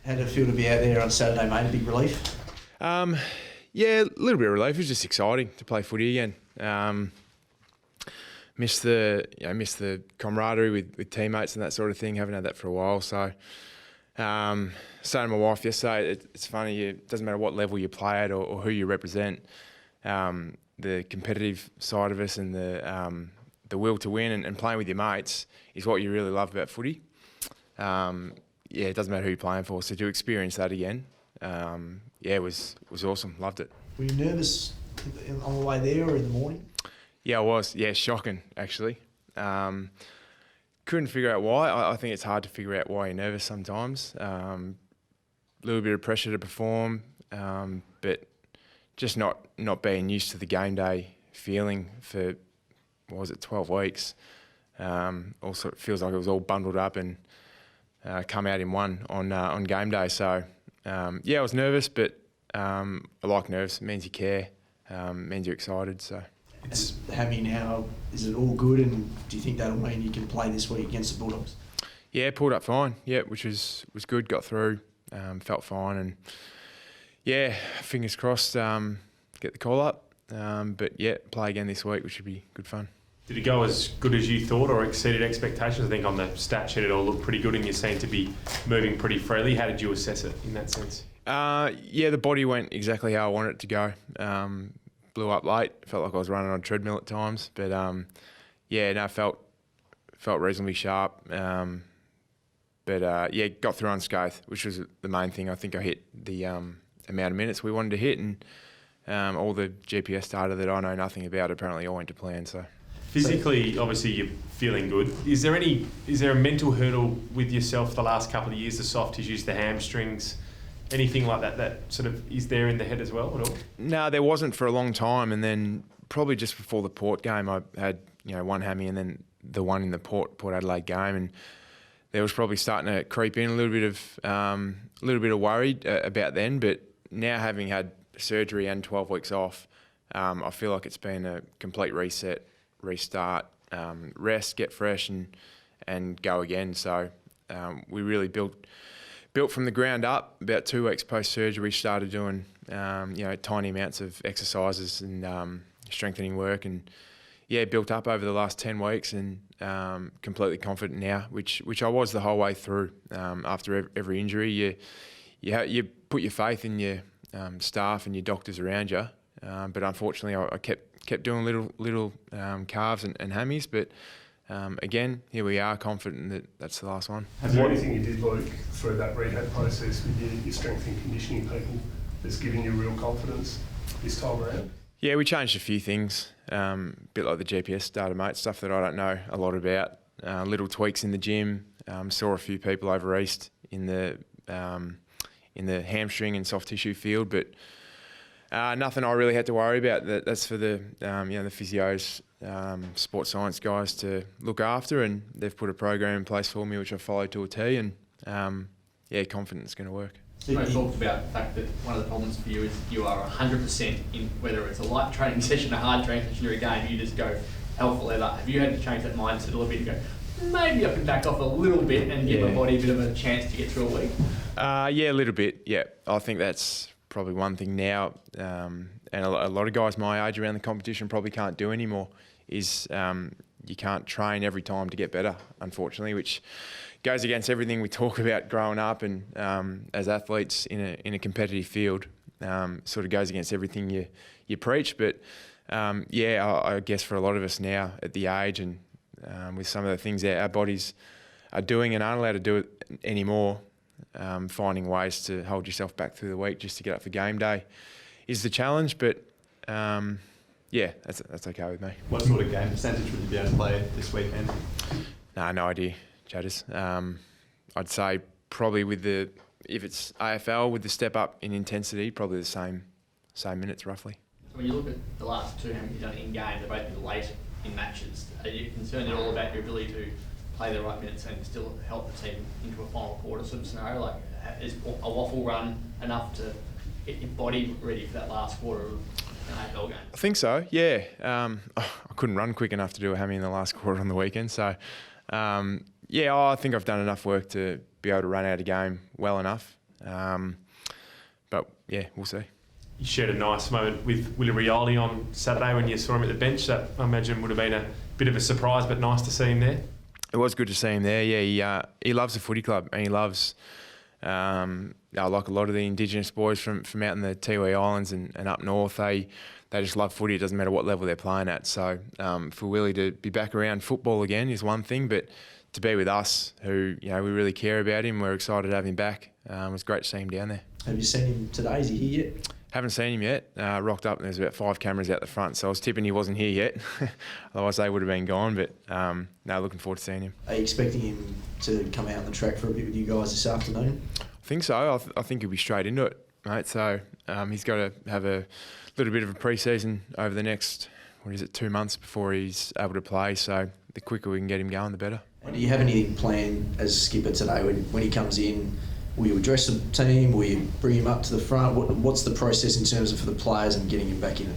How did it feel to be out there on Saturday, mate? A big relief? Yeah, a little bit of relief. It was just exciting to play footy again. Miss the camaraderie with teammates and that sort of thing. Haven't had that for a while. So, saying to my wife yesterday, it's funny. It doesn't matter what level you play at or who you represent. The competitive side of us and the will to win and playing with your mates is what you really love about footy. It doesn't matter who you're playing for. So to experience that again, it was awesome. Loved it. Were you nervous on the way there or in the morning? Yeah, I was. Yeah, shocking, actually. Couldn't figure out why. I think it's hard to figure out why you're nervous sometimes. A little bit of pressure to perform, but just not being used to the game day feeling for, 12 weeks. Also, it feels like it was all bundled up and come out in one on game day. So, I was nervous, but I like nerves. It means you care, means you're excited. So. It's hammy now. Is it all good, and do you think that'll mean you can play this week against the Bulldogs? Yeah, pulled up fine. Yeah, which was good. Got through, felt fine, and fingers crossed, get the call up. But play again this week, which should be good fun. Did it go as good as you thought or exceeded expectations? I think on the stat sheet it all looked pretty good and you seemed to be moving pretty freely. How did you assess it in that sense? The body went exactly how I wanted it to go. Blew up late. Felt like I was running on a treadmill at times, but felt reasonably sharp. Got through unscathed, which was the main thing. I think I hit the amount of minutes we wanted to hit, and all the GPS data that I know nothing about apparently all went to plan. So physically, obviously you're feeling good. Is there a mental hurdle with yourself the last couple of years? The soft tissues, the hamstrings. Anything like that sort of is there in the head as well at all? No, there wasn't for a long time, and then probably just before the Port game, I had one hammy, and then the one in the Port Adelaide game, and there was probably starting to creep in a little bit of worried about then. But now having had surgery and 12 weeks off, I feel like it's been a complete reset, restart, rest, get fresh, and go again. So we really built from the ground up. About 2 weeks post-surgery, started doing tiny amounts of exercises and strengthening work, and built up over the last 10 weeks, and completely confident now, which I was the whole way through. After every injury, you put your faith in your staff and your doctors around you, but unfortunately I kept doing little calves and hammies, but again, here we are, confident that that's the last one. Is there anything you did, Luke, through that rehab process with your strength and conditioning people that's given you real confidence this time around? Yeah, we changed a few things, a bit like the GPS data, mate, stuff that I don't know a lot about. Little tweaks in the gym. Saw a few people over east in the hamstring and soft tissue field, but nothing I really had to worry about. That's for the the physios, sports science guys to look after, and they've put a program in place for me which I followed to a T, and confident it's going to work. You talked about the fact that one of the problems for you is you are 100% in whether it's a light training session, a hard training session, or a game. You just go hell for leather. Have you had to change that mindset a little bit and go, maybe I can back off a little bit and give my body a bit of a chance to get through a week? A little bit. Yeah, I think that's probably one thing now, and a lot of guys my age around the competition probably can't do anymore. Is you can't train every time to get better, unfortunately, which goes against everything we talk about growing up and as athletes in a competitive field. Sort of goes against everything you preach. But I guess for a lot of us now at the age and with some of the things that our bodies are doing and aren't allowed to do it anymore, finding ways to hold yourself back through the week just to get up for game day is the challenge. But that's okay with me. What sort of game percentage would you be able to play this weekend? No idea, Chatters. I'd say probably if it's AFL with the step up in intensity, probably the same minutes roughly. So when you look at the last two you've done in game, they're both been late in matches. Are you concerned at all about your ability to play the right minutes and still help the team into a final quarter sort of scenario? Like, is a waffle run enough to get your body ready for that last quarter of an AFL game? I think so, yeah. I couldn't run quick enough to do a hammy in the last quarter on the weekend, so I think I've done enough work to be able to run out a game well enough. But yeah, we'll see. You shared a nice moment with Willie Rioli on Saturday when you saw him at the bench. That, I imagine, would have been a bit of a surprise, but nice to see him there. It was good to see him there. Yeah, he loves the footy club, and he loves, like a lot of the Indigenous boys from out in the Tiwi Islands and up north, they just love footy. It doesn't matter what level they're playing at. So for Willie to be back around football again is one thing, but to be with us, who we really care about him, we're excited to have him back. It was great to see him down there. Have you seen him today? Is he here yet? Haven't seen him yet. Rocked up and there's about 5 cameras out the front, so I was tipping he wasn't here yet. Otherwise they would have been gone, but no, looking forward to seeing him. Are you expecting him to come out on the track for a bit with you guys this afternoon? I think so. I think he'll be straight into it, mate. So he's got to have a little bit of a pre-season over the next, 2 months before he's able to play. So the quicker we can get him going, the better. And do you have anything planned as skipper today when he comes in? Will you address the team? Will you bring him up to the front? What's the process in terms of for the players and getting him back in it?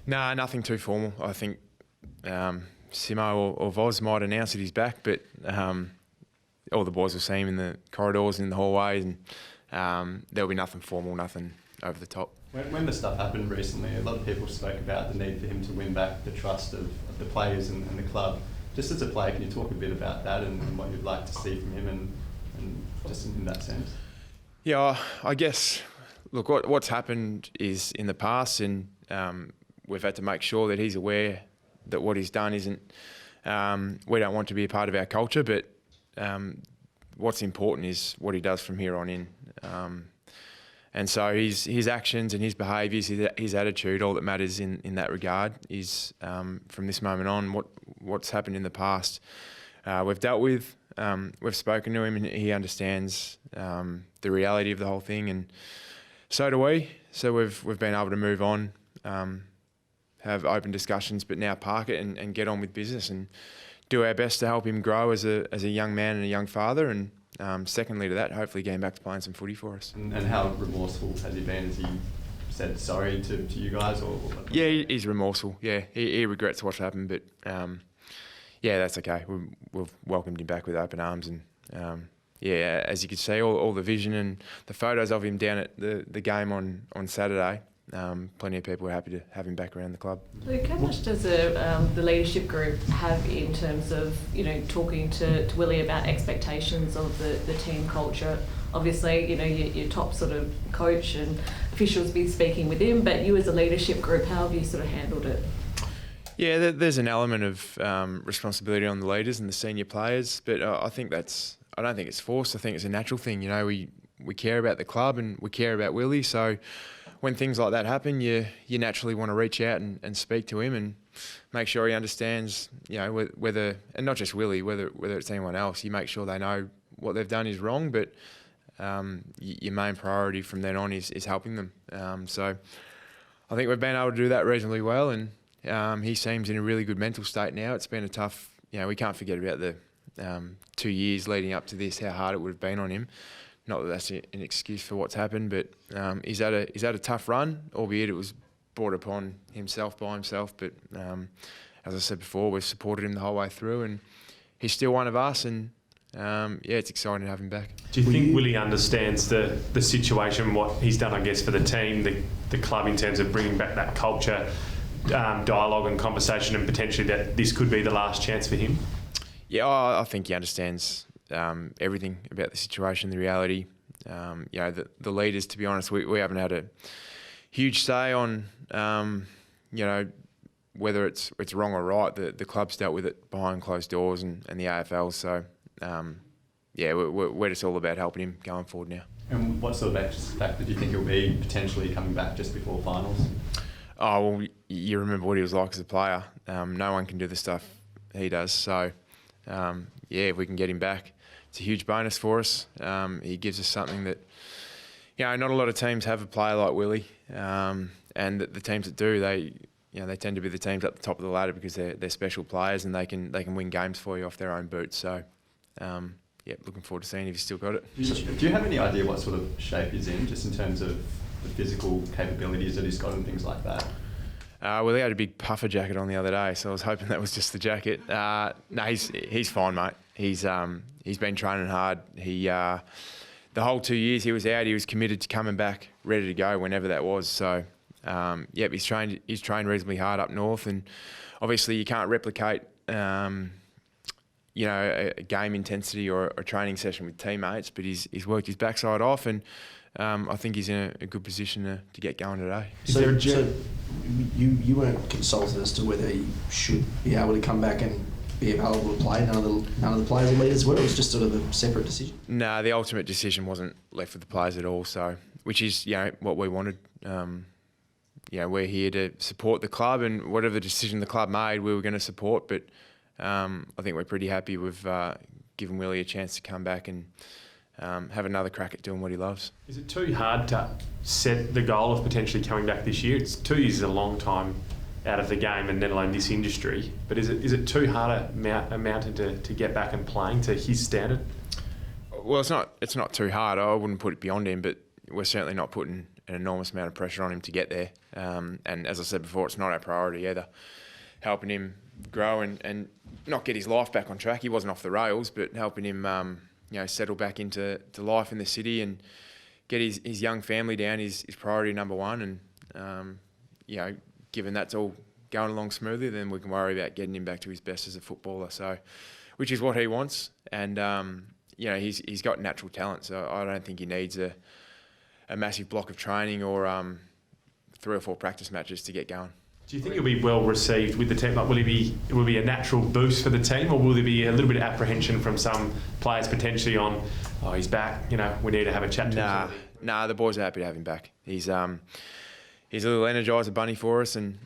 No, nothing too formal. I think Simo or Voz might announce that he's back, but all the boys will see him in the corridors and in the hallways, and there'll be nothing formal, nothing over the top. When the stuff happened recently, a lot of people spoke about the need for him to win back the trust of the players and the club. Just as a player, can you talk a bit about that and what you'd like to see from him and just in that sense? Yeah, I guess, look, what's happened is in the past, and we've had to make sure that he's aware that what he's done isn't, we don't want to be a part of our culture, but what's important is what he does from here on in. And so his actions and his behaviours, his attitude, all that matters in that regard is from this moment on, what's happened in the past we've dealt with. We've spoken to him and he understands the reality of the whole thing, and so do we. So we've been able to move on, have open discussions, but now park it and get on with business and do our best to help him grow as a young man and a young father. And secondly to that, hopefully getting back to playing some footy for us. And how remorseful has he been? Has he said sorry to you guys? Or Yeah, he's remorseful. Yeah, he regrets what's happened, but yeah, that's okay. We've welcomed him back with open arms, and yeah, as you can see, all the vision and the photos of him down at the game on Saturday, plenty of people are happy to have him back around the club. Luke, how much does the leadership group have in terms of talking to Willie about expectations of the team culture? Obviously, your top sort of coach and officials be speaking with him, but you as a leadership group, how have you sort of handled it? Yeah, there's an element of responsibility on the leaders and the senior players, but I don't think it's forced. I think it's a natural thing. We care about the club and we care about Willie, so when things like that happen, you naturally want to reach out and speak to him and make sure he understands, whether, and not just Willie, whether it's anyone else, you make sure they know what they've done is wrong, but your main priority from then on is helping them. So I think we've been able to do that reasonably well, and he seems in a really good mental state now. It's been a tough, we can't forget about the 2 years leading up to this, how hard it would have been on him. Not that that's an excuse for what's happened, but he's had a tough run, albeit it was brought upon himself by himself. But as I said before, we've supported him the whole way through, and he's still one of us. And it's exciting to have him back. Do you think Willie understands the situation, what he's done, I guess, for the team, the club, in terms of bringing back that culture, dialogue and conversation, and potentially that this could be the last chance for him? Yeah, I think he understands everything about the situation, the reality. The leaders, to be honest, we haven't had a huge say on, whether it's wrong or right. The club's dealt with it behind closed doors and the AFL. So, we're just all about helping him going forward now. And what sort of X factor do you think he'll be potentially coming back just before finals? Oh, well, you remember what he was like as a player. No one can do the stuff he does. So, if we can get him back, it's a huge bonus for us. He gives us something that, not a lot of teams have a player like Willie. And the teams that do, they tend to be the teams at the top of the ladder because they're special players and they can win games for you off their own boots. So, looking forward to seeing if he's still got it. Do you have any idea what sort of shape he's in, just in terms of the physical capabilities that he's got and things like that? Well, he had a big puffer jacket on the other day, so I was hoping that was just the jacket. No, he's fine, mate. He's been training hard. The the whole 2 years he was out, he was committed to coming back ready to go whenever that was. So, he's trained reasonably hard up north, and obviously you can't replicate, a game intensity or a training session with teammates, but he's worked his backside off, and I think he's in a good position to get going today. So you weren't consulted as to whether he should be able to come back and be available to play? None of the players and leaders were? It was just sort of a separate decision? No, the ultimate decision wasn't left with the players at all, so which is what we wanted. We're here to support the club, and whatever decision the club made, we were going to support. But I think we're pretty happy with giving Willie a chance to come back and have another crack at doing what he loves. Is it too hard to set the goal of potentially coming back this year? It's 2 years is a long time out of the game, and let alone this industry. But is it too hard a mountain to get back and playing to his standard? Well, it's not too hard. I wouldn't put it beyond him, but we're certainly not putting an enormous amount of pressure on him to get there. And as I said before, it's not our priority either. Helping him grow and not get his life back on track. He wasn't off the rails, but helping him settle back into life in the city and get his young family down is priority number one. And given that's all going along smoothly, then we can worry about getting him back to his best as a footballer. So, which is what he wants, and he's got natural talent. So I don't think he needs a massive block of training or 3 or 4 practice matches to get going. Do you think he'll be well received with the team? Like, will it be a natural boost for the team, or will there be a little bit of apprehension from some players potentially on, oh, he's back, we need to have a chat to him? Nah, the boys are happy to have him back. He's a little energiser bunny for us, and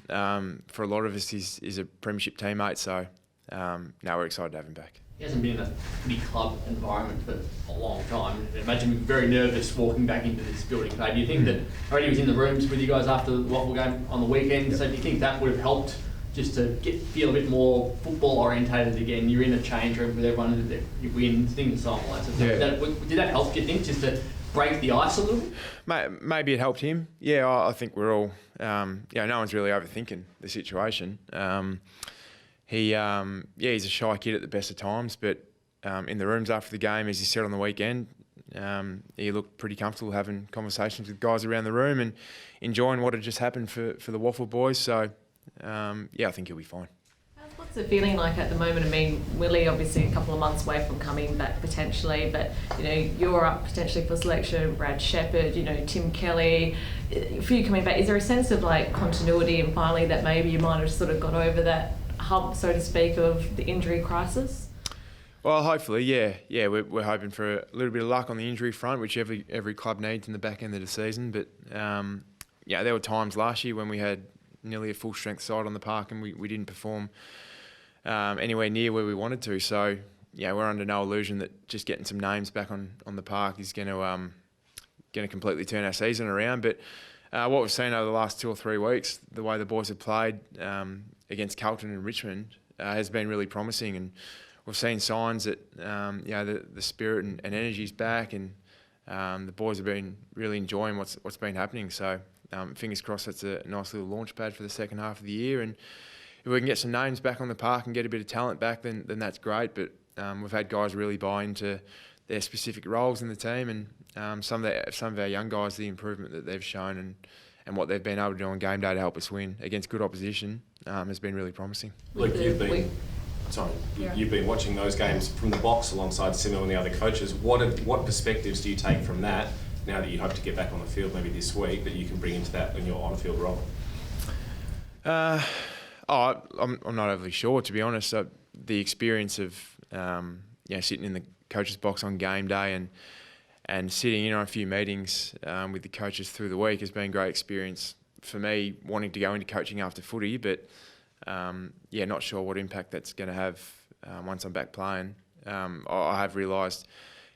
for a lot of us, he's a premiership teammate. So, we're excited to have him back. He hasn't been in a pretty club environment for a long time. I imagine him very nervous walking back into this building. Do you think that already he was in the rooms with you guys after the Waffle game on the weekend? Yep. So do you think that would have helped just to feel a bit more football orientated again? You're in a change room with everyone, you win, things and so on. Like that. Did that help, do you think, just to break the ice a little bit? Maybe it helped him. Yeah, I think we're all, no one's really overthinking the situation. He's a shy kid at the best of times, but in the rooms after the game, as he said on the weekend, he looked pretty comfortable having conversations with guys around the room and enjoying what had just happened for the Waffle boys. So, I think he'll be fine. What's it feeling like at the moment? I mean, Willie obviously a couple of months away from coming back potentially, but you're up potentially for selection. Brad Shepherd, Tim Kelly, for you coming back, is there a sense of continuity and finally that maybe you might have sort of got over that hump, so to speak, of the injury crisis? Well, hopefully, yeah. We're hoping for a little bit of luck on the injury front, which every club needs in the back end of the season. But there were times last year when we had nearly a full strength side on the park and we didn't perform anywhere near where we wanted to. So we're under no illusion that just getting some names back on the park is going to completely turn our season around. But what we've seen over the last 2 or 3 weeks, the way the boys have played against Carlton and Richmond has been really promising, and we've seen signs that the spirit and energy's back, and the boys have been really enjoying what's been happening. So fingers crossed that's a nice little launch pad for the second half of the year, and if we can get some names back on the park and get a bit of talent back, then that's great. But we've had guys really buy into their specific roles in the team, and some of our young guys, the improvement that they've shown and what they've been able to do on game day to help us win against good opposition has been really promising. Luke, you've been watching those games from the box alongside Simo and the other coaches. What perspectives do you take from that now that you hope to get back on the field maybe this week that you can bring into that in your on-field role? I'm not overly sure, to be honest. The experience of sitting in the coach's box on game day and sitting in on a few meetings with the coaches through the week has been a great experience for me, wanting to go into coaching after footy, but not sure what impact that's going to have once I'm back playing. I have realised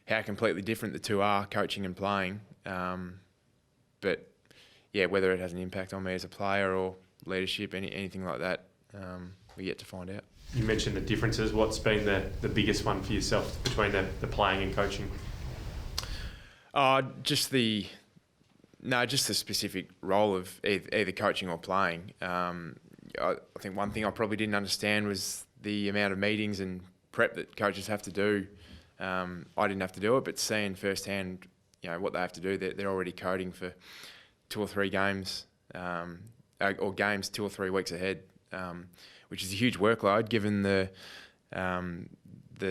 how completely different the two are, coaching and playing. But whether it has an impact on me as a player or leadership, anything like that, we're yet to find out. You mentioned the differences. What's been the biggest one for yourself between the playing and coaching? Just the specific role of either coaching or playing. I think one thing I probably didn't understand was the amount of meetings and prep that coaches have to do. I didn't have to do it, but seeing firsthand what they have to do. They're already coding for 2 or 3 games, or games 2 or 3 weeks ahead, which is a huge workload given the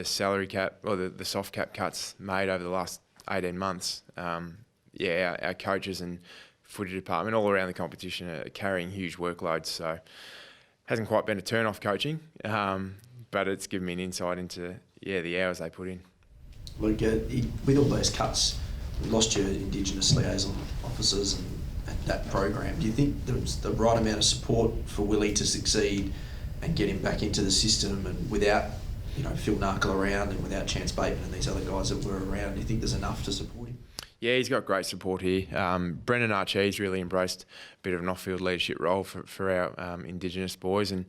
salary cap or the soft cap cuts made over the last 18 months. Our coaches and footy department all around the competition are carrying huge workloads. So hasn't quite been a turn off coaching, but it's given me an insight into the hours they put in. Luke, with all those cuts, we lost your Indigenous liaison officers and that program. Do you think there was the right amount of support for Willie to succeed and get him back into the system, and without Phil Narkle around and without Chance Bateman and these other guys that were around, do you think there's enough to support him? Yeah, he's got great support here. Brendan Archie's really embraced a bit of an off-field leadership role for our Indigenous boys, and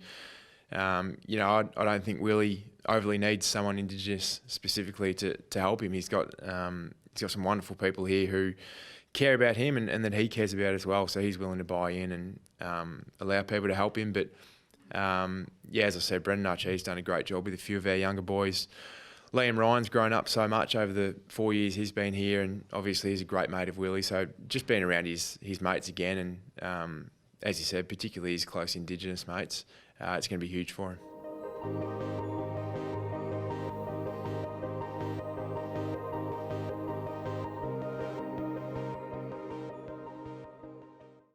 I don't think Willie overly needs someone Indigenous specifically to help him. He's got some wonderful people here who care about him and that he cares about as well. So he's willing to buy in and allow people to help him. But as I said, Brendan Archie's done a great job with a few of our younger boys. Liam Ryan's grown up so much over the 4 years he's been here, and obviously he's a great mate of Willie. So just being around his mates again, and as you said, particularly his close Indigenous mates, it's going to be huge for him.